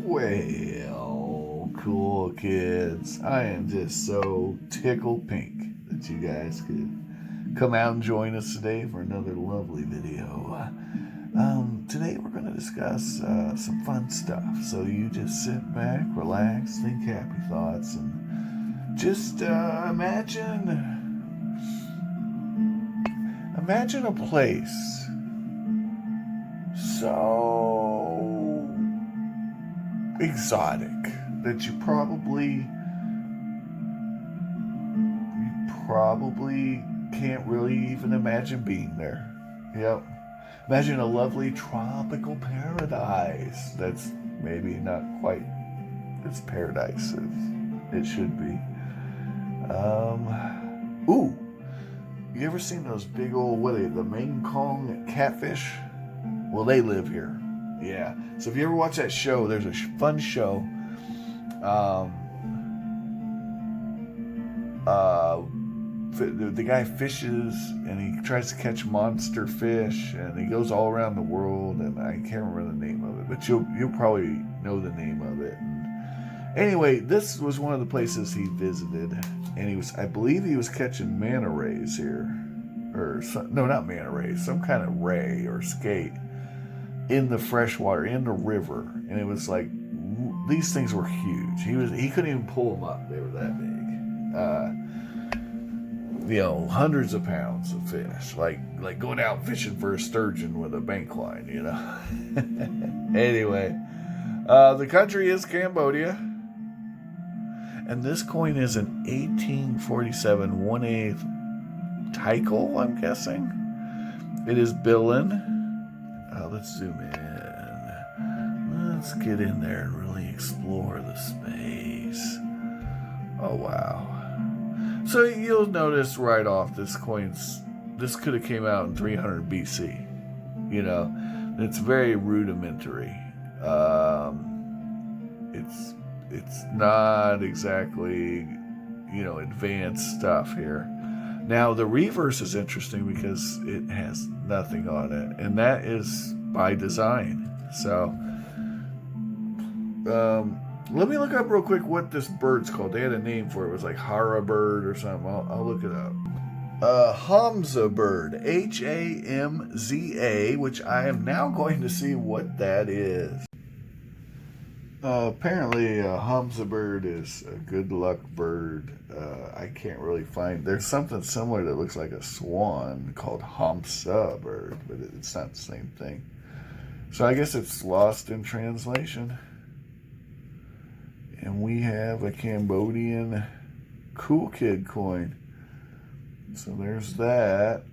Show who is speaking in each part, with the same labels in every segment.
Speaker 1: Well, cool kids, I am just so tickled pink that you guys could come out and join us today for another lovely video. Today we're going to discuss some fun stuff. So you just sit back, relax, think happy thoughts, and just imagine a place so exotic that you probably can't really even imagine being there. Yep. Imagine a lovely tropical paradise that's maybe not quite as paradise as it should be. Ooh, you ever seen those big old, the Mekong catfish? Well, they live here. Yeah. So if you ever watch that show, there's a fun show. The guy fishes and he tries to catch monster fish, and he goes all around the world, and I can't remember the name of it, but you'll probably know the name of it. And anyway, this was one of the places he visited, and I believe he was catching manta rays here, not manta rays, some kind of ray or skate in the freshwater, in the river, and it was like these things were huge. He couldn't even pull them up; they were that big. Hundreds of pounds of fish, like going out fishing for a sturgeon with a bank line, Anyway, the country is Cambodia, and this coin is an 1847 1/8 Tycho, I'm guessing. It is billing. Let's zoom in. Let's get in there and really explore the space. Oh, wow. So you'll notice right off this could have came out in 300 BC. It's very rudimentary. It's not exactly, advanced stuff here. Now the reverse is interesting because it has nothing on it, and that is by design. So let me look up real quick what this bird's called. They had a name for it. It was like Hara bird or something. I'll look it up. Hamza bird. Hamza, which I am now going to see what that is. Apparently, a Hamza bird is a good luck bird. I can't really find. There's something similar that looks like a swan called Hamza bird, but it's not the same thing. So I guess it's lost in translation. And we have a Cambodian cool kid coin. So there's that.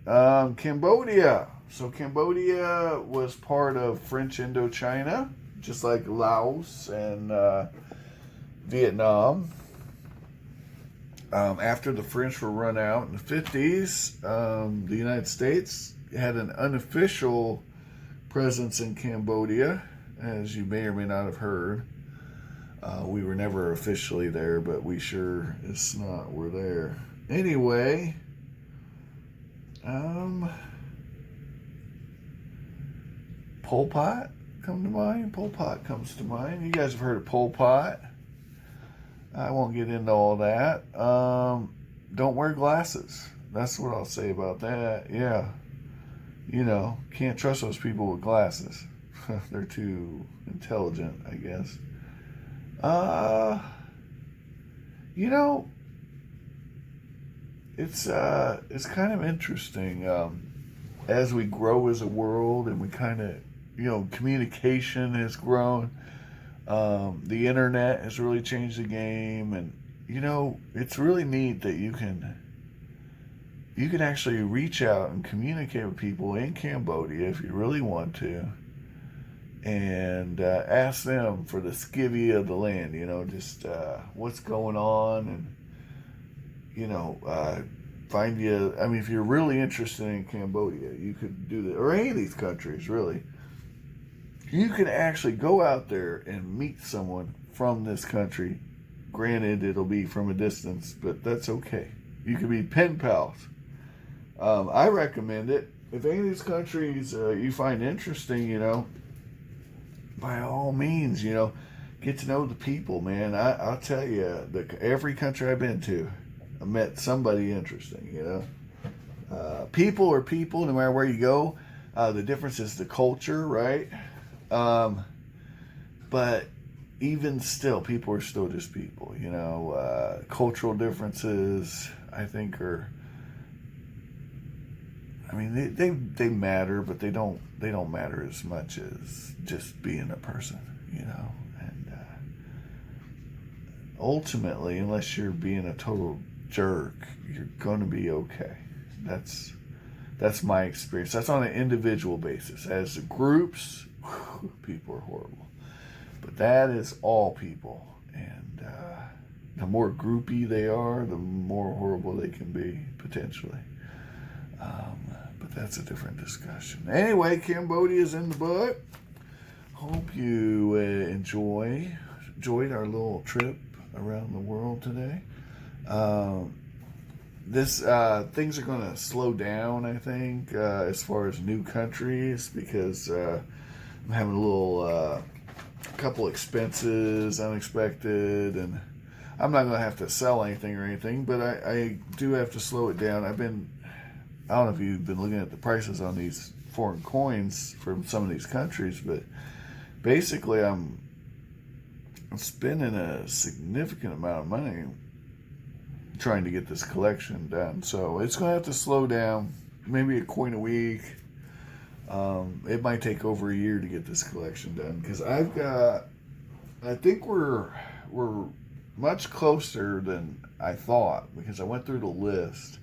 Speaker 1: Cambodia. So Cambodia was part of French Indochina, just like Laos and Vietnam. After the French were run out in the 50s, the United States had an unofficial presence in Cambodia, as you may or may not have heard. We were never officially there, but we sure as not were there. Anyway, Pol Pot come to mind. Pol Pot comes to mind. You guys have heard of Pol Pot. I won't get into all that. Don't wear glasses. That's what I'll say about that. Yeah. Can't trust those people with glasses. They're too intelligent, I guess. It's kind of interesting. As we grow as a world, and we kind of, communication has grown. The internet has really changed the game, and it's really neat that you can actually reach out and communicate with people in Cambodia if you really want to, and ask them for the skivvy of the land, just what's going on, and find you. I mean, if you're really interested in Cambodia, you could do that, or any of these countries, really. You can actually go out there and meet someone from this country. Granted, it'll be from a distance, but that's okay. You can be pen pals. I recommend it. If any of these countries you find interesting, by all means, get to know the people, man. I'll tell you, every country I've been to, I met somebody interesting, you know. People are people, no matter where you go. The difference is the culture, right? But even still, people are still just people, you know. Cultural differences, I think, are. I mean, they matter, but they don't matter as much as just being a person, you know. And ultimately, unless you're being a total jerk, you're going to be okay. That's my experience. That's on an individual basis. As groups, people are horrible. But that is all people. And the more groupy they are, the more horrible they can be, potentially. But that's a different discussion. Anyway, Cambodia's in the book. Hope you enjoyed our little trip around the world today. Things are going to slow down, I think, as far as new countries, because I'm having a little couple expenses unexpected, and I'm not going to have to sell anything or anything, but I do have to slow it down. I don't know if you've been looking at the prices on these foreign coins from some of these countries, but basically I'm spending a significant amount of money trying to get this collection done. So it's going to have to slow down, maybe a coin a week. It might take over a year to get this collection done, because I think we're much closer than I thought, because I went through the list.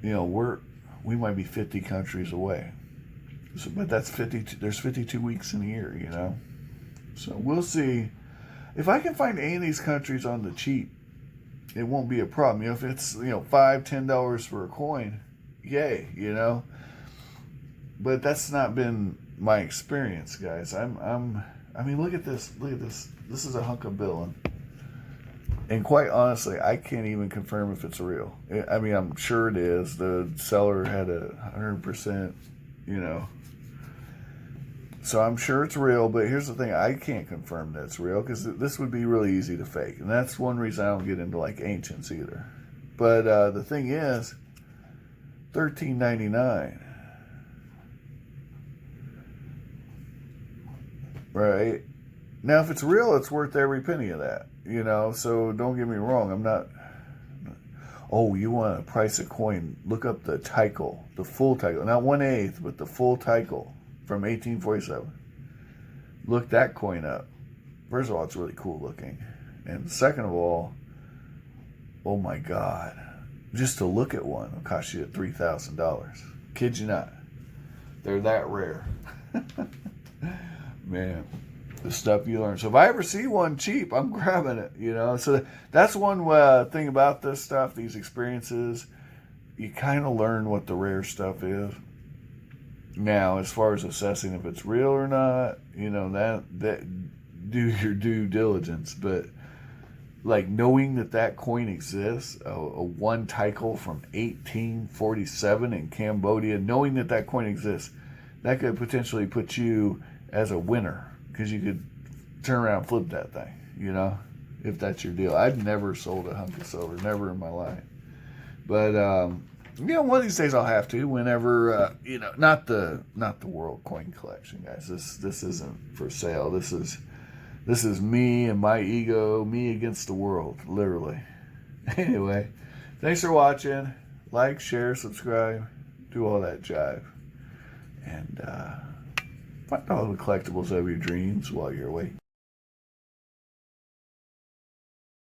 Speaker 1: You know, we might be 50 countries away. So, but that's 52. There's 52 weeks in a year, you know. So we'll see. If I can find any of these countries on the cheap, it won't be a problem. You know, if it's, you know, $5-10 for a coin, yay, you know. But that's not been my experience, guys. I mean, look at this. Look at this. This is a hunk of billing. And quite honestly, I can't even confirm if it's real. I mean, I'm sure it is. The seller had 100%, you know. So I'm sure it's real, but here's the thing. I can't confirm that it's real, because this would be really easy to fake. And that's one reason I don't get into, like, ancients either. But the thing is, $13.99. Right? Now, if it's real, it's worth every penny of that. You know, so don't get me wrong. I'm not. Oh, you want to price a coin? Look up the title, the full title, not 1/8, but the full title from 1847. Look that coin up. First of all, it's really cool looking, and second of all, oh my God, just to look at one will cost you $3,000. Kid you not. They're that rare. Man. The stuff you learn. So if I ever see one cheap, I'm grabbing it, you know. So that's one thing about this stuff, these experiences. You kind of learn what the rare stuff is. Now, as far as assessing if it's real or not, you know, that do your due diligence. But like knowing that coin exists, a one title from 1847 in Cambodia, knowing that coin exists, that could potentially put you as a winner. Because you could turn around and flip that thing, you know, if that's your deal. I've never sold a hunk of silver, never in my life. But, you know, one of these days I'll have to, whenever, you know, not the world coin collection, guys. This isn't for sale. This is me and my ego, me against the world, literally. Anyway, thanks for watching. Like, share, subscribe, do all that jive. And, find all the collectibles of your dreams while you're away.